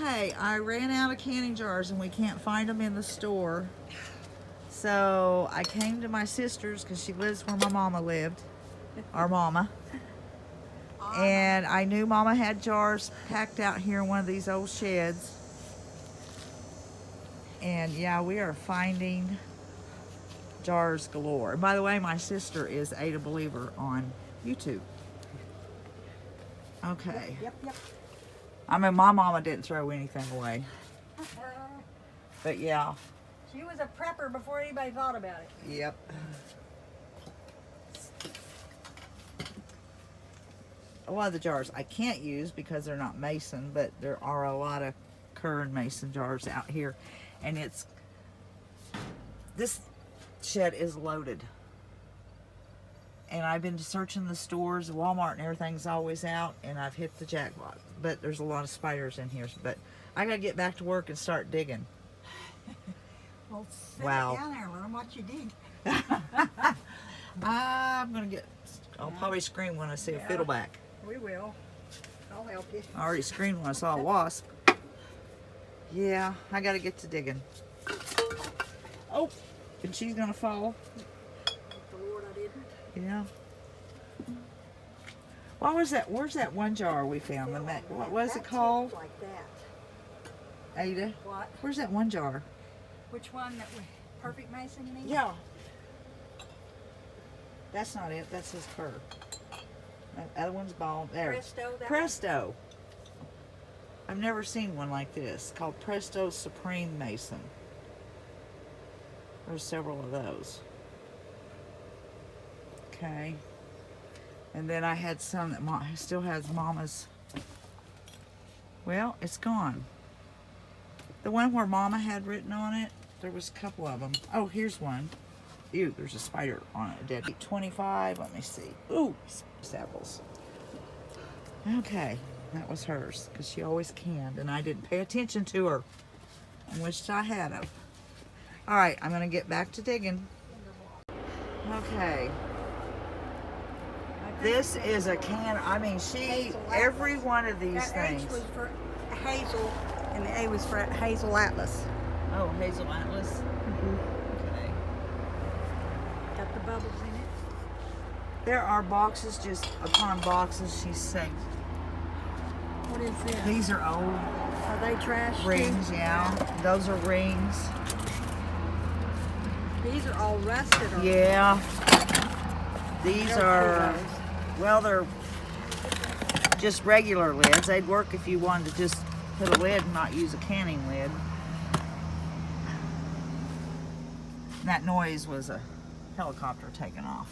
Okay, I ran out of canning jars and we can't find them in the store. So I came to my sister's because she lives where my mama lived, our mama. And I knew mama had jars packed out here in one of these old sheds. And yeah, we are finding jars galore. And by the way, my sister is Ada Believer on YouTube. Okay. Yep. I mean, my mama didn't throw anything away. But yeah. She was a prepper before anybody thought about it. Yep. A lot of the jars I can't use because they're not mason, but there are a lot of current mason jars out here. And this shed is loaded. And I've been searching the stores, Walmart and everything's always out, and I've hit the jackpot. But there's a lot of spiders in here. But I gotta get back to work and start digging. Well, sit Wow. down there and learn what you dig. I'll probably scream when I see a Yeah. fiddleback. We will. I'll help you. I already screamed when I saw a wasp. Yeah, I gotta get to digging. Oh, and she's gonna fall. The Lord, I didn't. Yeah. What was that? Where's that one jar we found? What was it That's called? Like that. Ada? What? Where's that one jar? Which one? That we, perfect mason, you mean? Yeah. That's not it. That's his fur. That other one's bald. There. Presto. That Presto. I've never seen one like this. Called Presto Supreme Mason. There's several of those. Okay. And then I had some that still has Mama's. Well, it's gone. The one where Mama had written on it, there was a couple of them. Oh, here's one. Ew, there's a spider on it. Dead. 25. Let me see. Ooh, apples. Okay, that was hers because she always canned, and I didn't pay attention to her. I wished I had them. All right, I'm gonna get back to digging. Okay. This is a can. I mean, every one of these that things. H was for Hazel, and the A was for Hazel Atlas. Oh, Hazel Atlas. Okay. Got the bubbles in it. There are boxes just upon boxes. She's saved. What is this? These are old Are they trash? too? rings. Yeah, those are rings. These are all rusted. Or Yeah. These Don't are. pull those. Well, they're just regular lids. They'd work if you wanted to just put a lid and not use a canning lid. And that noise was a helicopter taking off.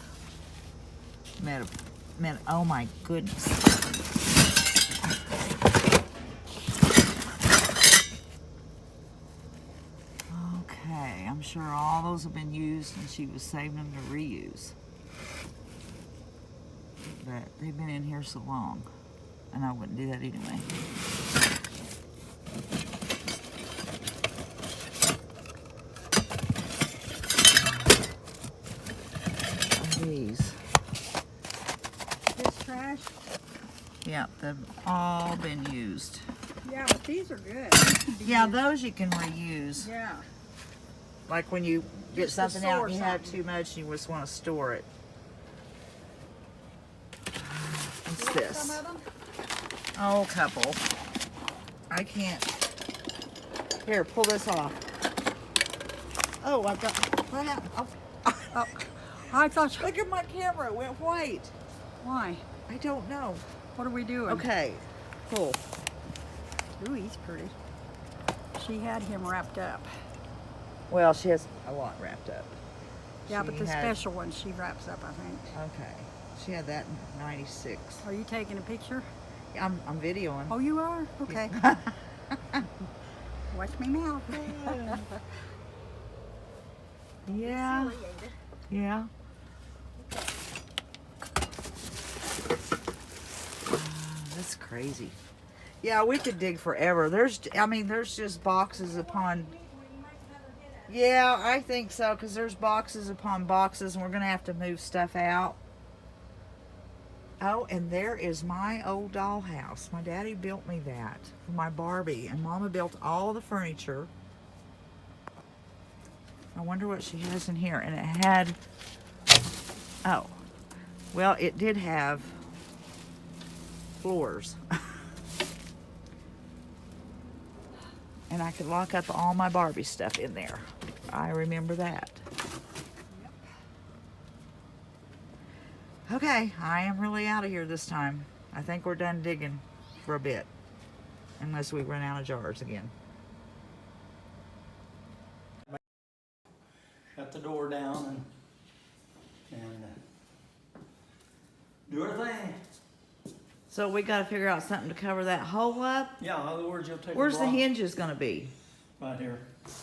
Oh my goodness. Okay, I'm sure all those have been used and she was saving them to reuse. But they've been in here so long, and I wouldn't do that anyway. These. This trash? Yeah, they've all been used. Yeah, but these are good. Yeah, those you can reuse. Yeah. Like when you get Just to something out store and you have something. too much and you just want to store it. What's You want this? some of them? Oh, a couple. I can't. Here, pull this off. Oh, I've got. What happened? Oh, I thought. Look at my camera. It went white. Why? I don't know. What are we doing? Okay, pull. Ooh, he's pretty. She had him wrapped up. Well, she has a lot wrapped up. Yeah, She but the had- special one she wraps up, I think. Okay. She had that in 96. Are you taking a picture? I'm videoing. Oh, you are? Okay. Watch me mouth. Yeah. Silly, ain't it? Yeah. That's crazy. Yeah, we could dig forever. There's just boxes upon. Yeah, I think so, because there's boxes upon boxes, and we're going to have to move stuff out. Oh, and there is my old dollhouse. My daddy built me that for my Barbie, and Mama built all the furniture. I wonder what she has in here. And it had, oh, well, it did have floors. And I could lock up all my Barbie stuff in there. I remember that. Okay, I am really out of here this time. I think we're done digging for a bit. Unless we run out of jars again. Shut the door down and do our thing. So we got to figure out something to cover that hole up. Yeah, in other words, you'll take Where's a the block hinges going to be? right here.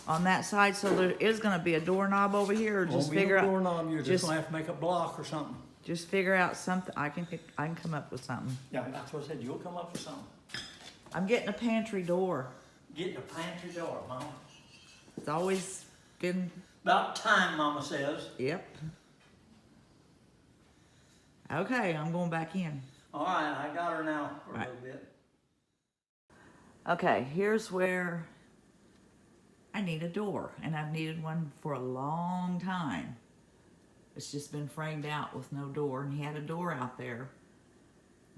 On that side, so there is going to be a doorknob over here, or just Won't be figure no out. doorknob. You're just gonna have to make a block or something. Just figure out something. I can come up with something. Yeah, that's what I said. You'll come up with something. I'm getting a pantry door. Get the pantry door, Mama. It's always been. About time, Mama says. Yep. Okay, I'm going back in. All right, I got her now for a Right. little bit. Okay, here's where I need a door, and I've needed one for a long time. It's just been framed out with no door, and he had a door out there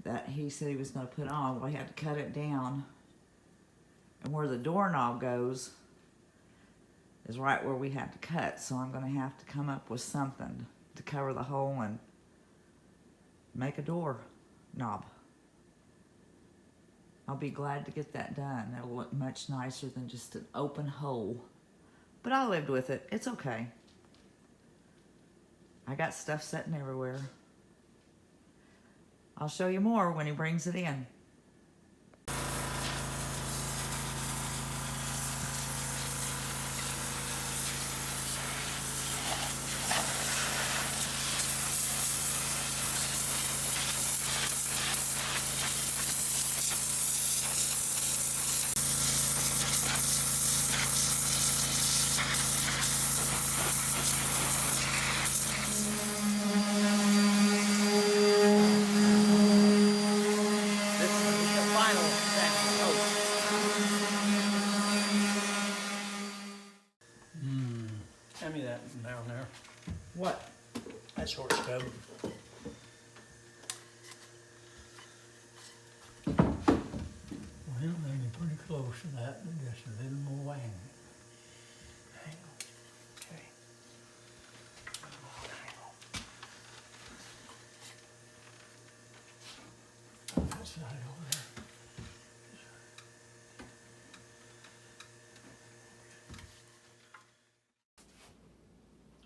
that he said he was going to put on. Well, he had to cut it down, and where the doorknob goes is right where we had to cut, so I'm going to have to come up with something to cover the hole and make a door knob. I'll be glad to get that done. It'll look much nicer than just an open hole. But I lived with it. It's okay. I got stuff sitting everywhere. I'll show you more when he brings it in. Hand me that down there. What? That's horse stove. Well, then you're pretty close to that, but just a little more wang. Hang on. Okay. Hang on. That side over there.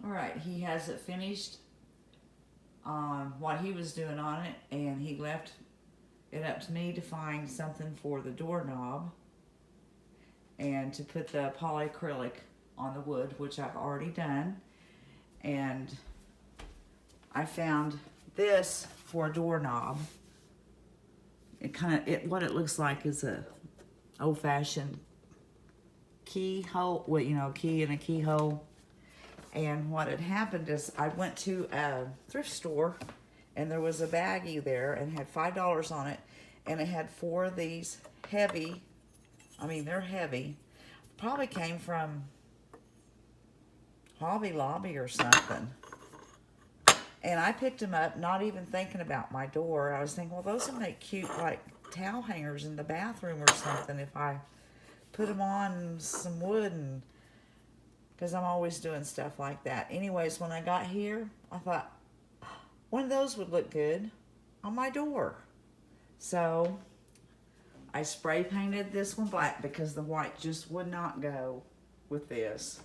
All right, he has it finished on what he was doing on it, and he left it up to me to find something for the doorknob and to put the polyacrylic on the wood, which I've already done. And I found this for a doorknob. What it looks like is a old-fashioned keyhole, well, you know, key in a keyhole. And what had happened is I went to a thrift store, and there was a baggie there and had $5 on it, and it had 4 of these heavy, I mean, they're heavy, probably came from Hobby Lobby or something. And I picked them up, not even thinking about my door. I was thinking, well, those would make cute, like, towel hangers in the bathroom or something if I put them on some wood, and because I'm always doing stuff like that. Anyways, when I got here, I thought, one of those would look good on my door. So I spray painted this one black because the white just would not go with this.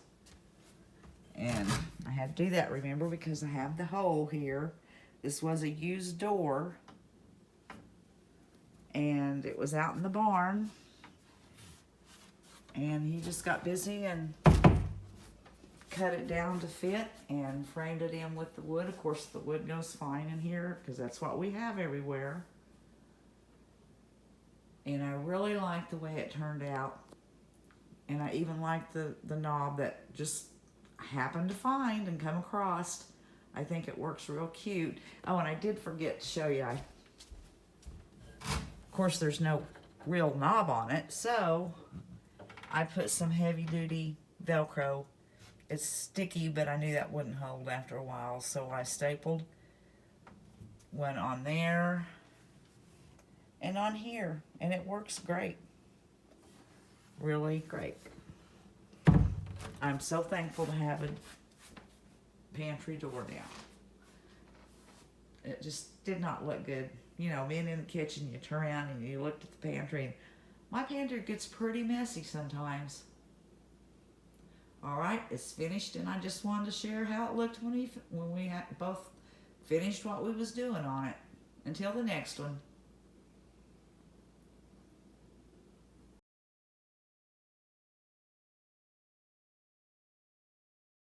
And I had to do that, remember, because I have the hole here. This was a used door, and it was out in the barn. And he just got busy and cut it down to fit and framed it in with the wood. Of course, the wood goes fine in here because that's what we have everywhere. And I really like the way it turned out. And I even like the knob that just happened to find and come across. I think it works real cute. Oh, and I did forget to show you. I Of course, there's no real knob on it, so I put some heavy duty Velcro. It's sticky, but I knew that wouldn't hold after a while, so I stapled one on there and on here, and it works great. Really great. I'm so thankful to have a pantry door now. It just did not look good. You know, being in the kitchen, you turn around and you looked at the pantry, and my pantry gets pretty messy sometimes. Alright, it's finished, and I just wanted to share how it looked when we had both finished what we was doing on it. Until the next one.